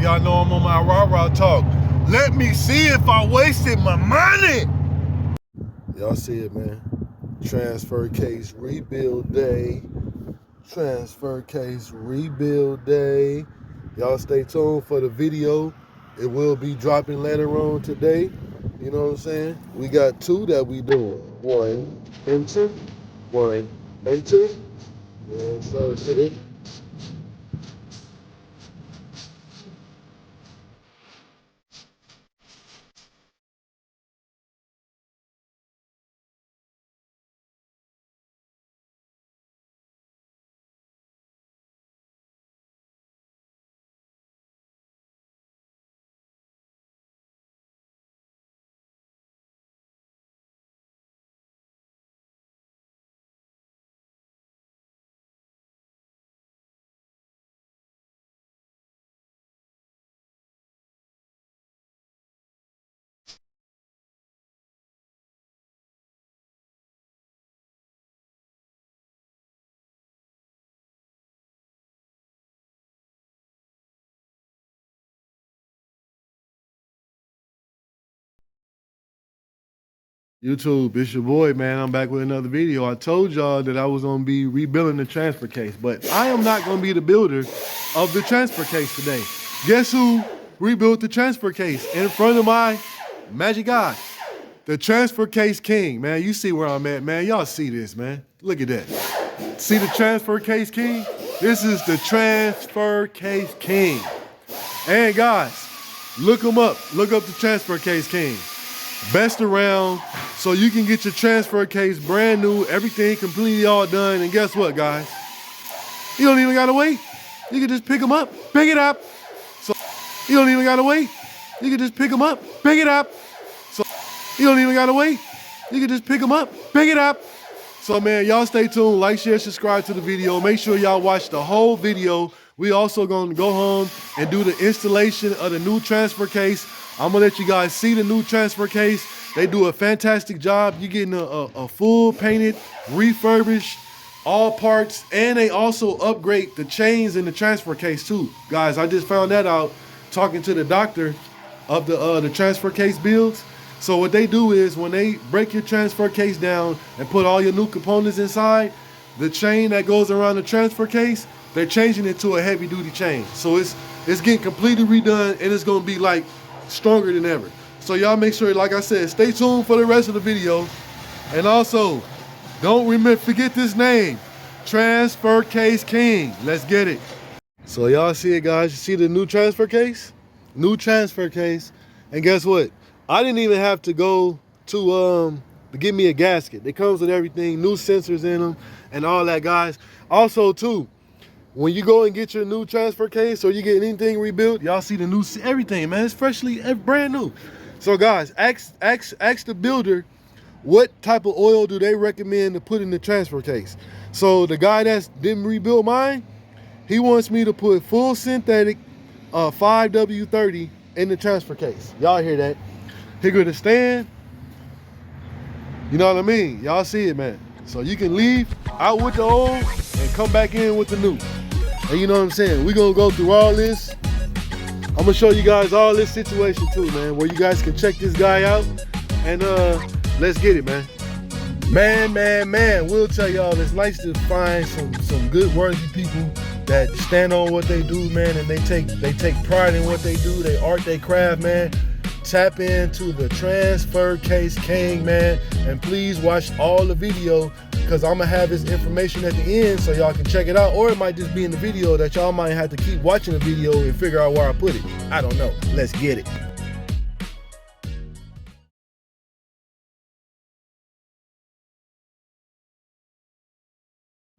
Y'all know I'm on my rah-rah talk. Let me see if I wasted my money. Y'all see it, man. Transfer case rebuild day. Transfer case rebuild day. Y'all stay tuned for the video. It will be dropping later on today. You know what I'm saying? We got two that we doing. One and two. One and two. Yeah, so today. YouTube, it's your boy, man. I'm back with another video. I told y'all that I was gonna be rebuilding the transfer case, but I am not gonna be the builder of the transfer case today. Guess who rebuilt the transfer case in front of my magic eye? The transfer case king, man. You see where I'm at, man. Y'all see this, man. Look at that. See the transfer case king? This is the transfer case king. And guys, look him up. Look up the transfer case king. Best around, so you can get your transfer case brand new, everything completely all done. And guess what, guys? You don't even gotta wait. You can just pick them up, pick it up. So you don't even gotta wait. You can just pick them up, pick it up. So you don't even gotta wait. You can just pick them up, pick it up. So man, y'all stay tuned, like, share, subscribe to the video. Make sure y'all watch the whole video. We also gonna go home and do the installation of the new transfer case. I'm gonna let you guys see the new transfer case. They do a fantastic job. You're getting a full painted, refurbished, all parts, and they also upgrade the chains in the transfer case too. Guys, I just found that out talking to the doctor of the transfer case builds. So what they do is when they break your transfer case down and put all your new components inside, the chain that goes around the transfer case, they're changing it to a heavy duty chain. So it's getting completely redone, and it's gonna be like stronger than ever. So y'all make sure, like I said, stay tuned for the rest of the video. And also, don't forget this name, Transfer Case King. Let's get it. So y'all see it, guys. You see the new transfer case? New transfer case. And guess what? I didn't even have to go to get me a gasket. It comes with everything, new sensors in them and all that, guys. Also too, when you go and get your new transfer case or you get anything rebuilt, y'all see the new, everything, man. It's freshly, brand new. So guys, ask the builder what type of oil do they recommend to put in the transfer case. So the guy that didn't rebuild mine, he wants me to put full synthetic 5W30 in the transfer case. Y'all hear that? Here go the stand. You know what I mean? Y'all see it, man. So you can leave out with the old and come back in with the new. And you know what I'm saying? We're gonna go through all this. I'm gonna show you guys all this situation too, man, where you guys can check this guy out. And let's get it, man. Man, we'll tell y'all it's nice to find some good worthy people that stand on what they do, man, and they take pride in what they do, they art, they craft, man. Tap into the Transfer Case King, man, and please watch all the video, because I'm gonna have this information at the end so y'all can check it out, or it might just be in the video that y'all might have to keep watching the video and figure out where I put it. I don't know. Let's get it.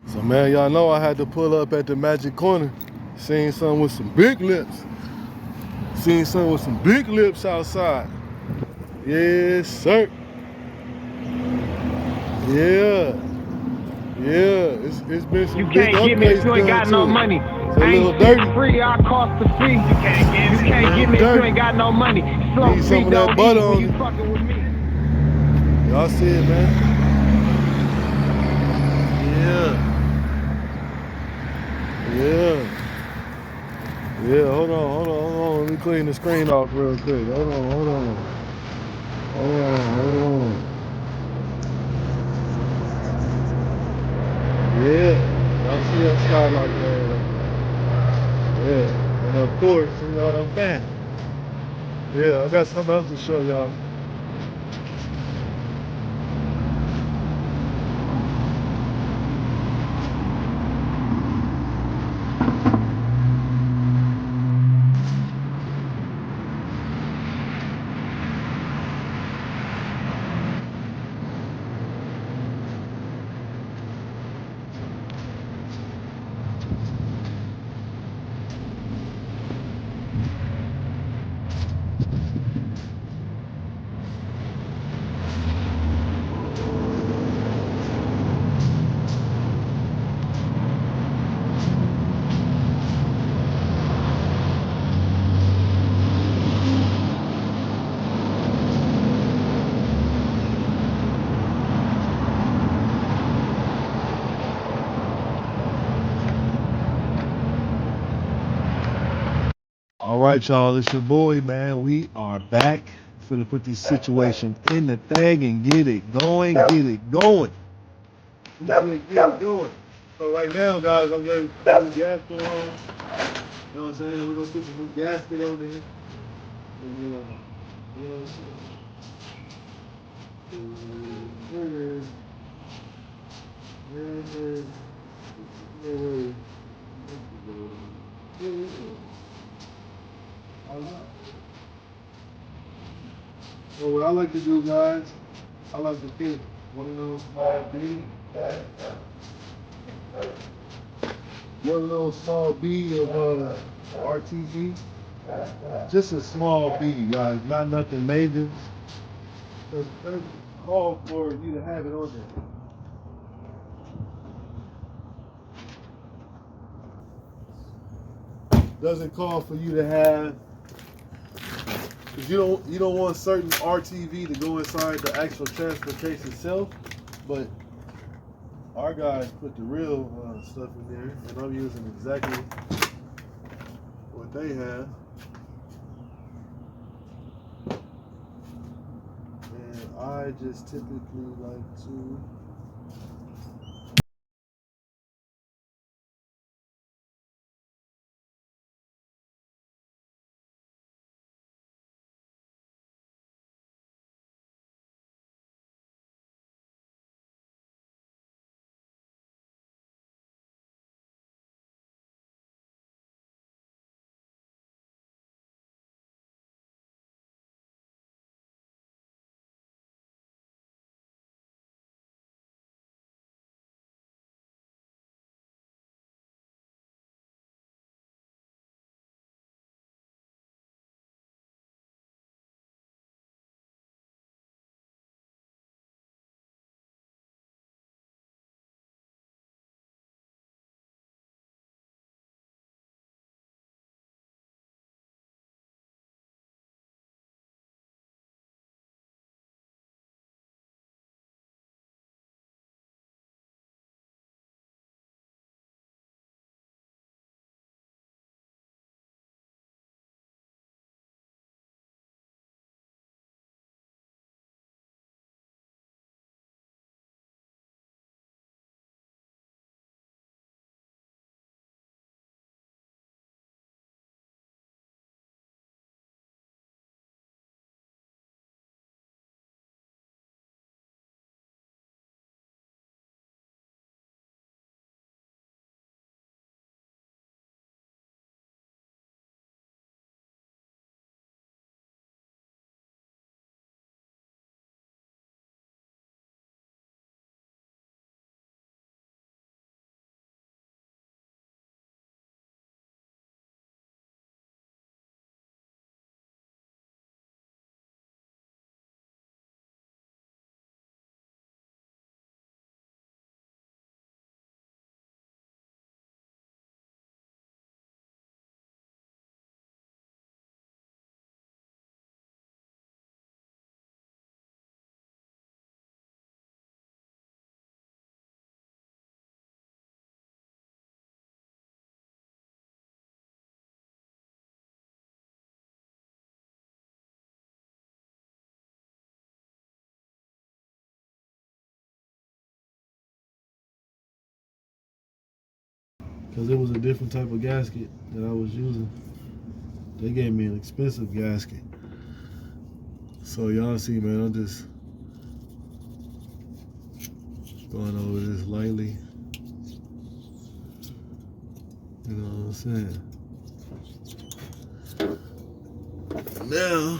So man, y'all know I had to pull up at the Magic Corner. Seen something with some big lips. Seen something with some big lips outside. Yes, sir. Yeah. It's been some you big can't get me if you ain't got no money. I ain't free, I cost the free. You can't get me if you ain't got no money. Slow Need some of that butter on it. Fucking with me. Y'all see it, man. Yeah, hold on. clean the screen off real quick. Hold on, hold on. Hold on, hold on. Yeah, y'all see that skylight there? Yeah, and of course, you know what I'm saying? Yeah, I got something else to show y'all. All right, y'all, it's your boy, man. We are back. Finna put this situation in the thing and get it going, get it going. Get it going. So right now, guys, I'm getting the gas going on. You know what I'm saying? We're gonna put some new gasket on there. And, you know what I'm saying? So what I like to do, guys, I like to pick one of those small B, one of those small B of RTG. Just a small B, guys, not nothing major. There's call for you to have it on there. Doesn't call for you to have, because you don't want certain RTV to go inside the actual transfer case itself, but our guys put the real stuff in there, and I'm using exactly what they have. And I just typically like to because it was a different type of gasket that I was using. They gave me an expensive gasket. So y'all see, man, I'm just going over this lightly. You know what I'm saying? Now,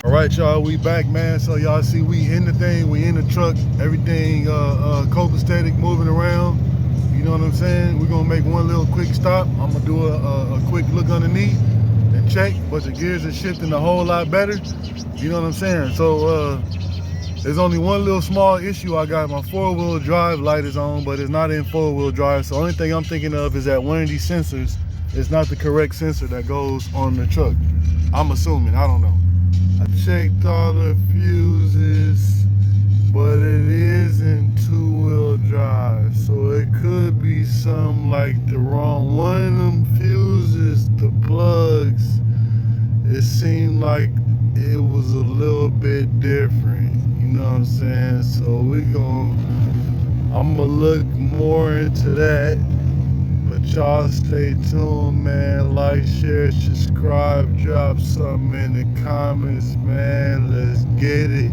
all right, y'all, we back, man. So y'all see we in the thing, we in the truck, everything copacetic, moving around. You know what I'm saying? We're gonna make one little quick stop. I'm gonna do a quick look underneath and check, but the gears are shifting a whole lot better. You know what I'm saying? So there's only one little small issue I got. My 4-wheel drive light is on, but it's not in 4-wheel drive. So the only thing I'm thinking of is that one of these sensors is not the correct sensor that goes on the truck. I'm assuming, I don't know. I checked all the fuses, but it is in 2-wheel drive, so it could be something like the wrong one of them fuses, the plugs. It seemed like it was a little bit different, you know what I'm saying? So I'm gonna look more into that. But y'all stay tuned, man. Like, share, subscribe, drop something in the comments, man. Let's get it.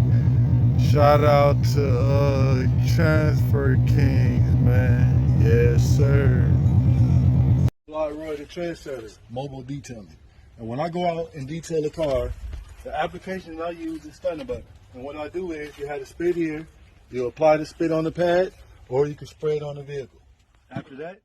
Shout out to Transfer Kings, man. Yes, sir. Roy, the trendsetter, mobile detailing. And when I go out and detail a car, the application I use is Stunner Button. And what I do is you have the spit here, you apply the spit on the pad, or you can spray it on the vehicle. After that,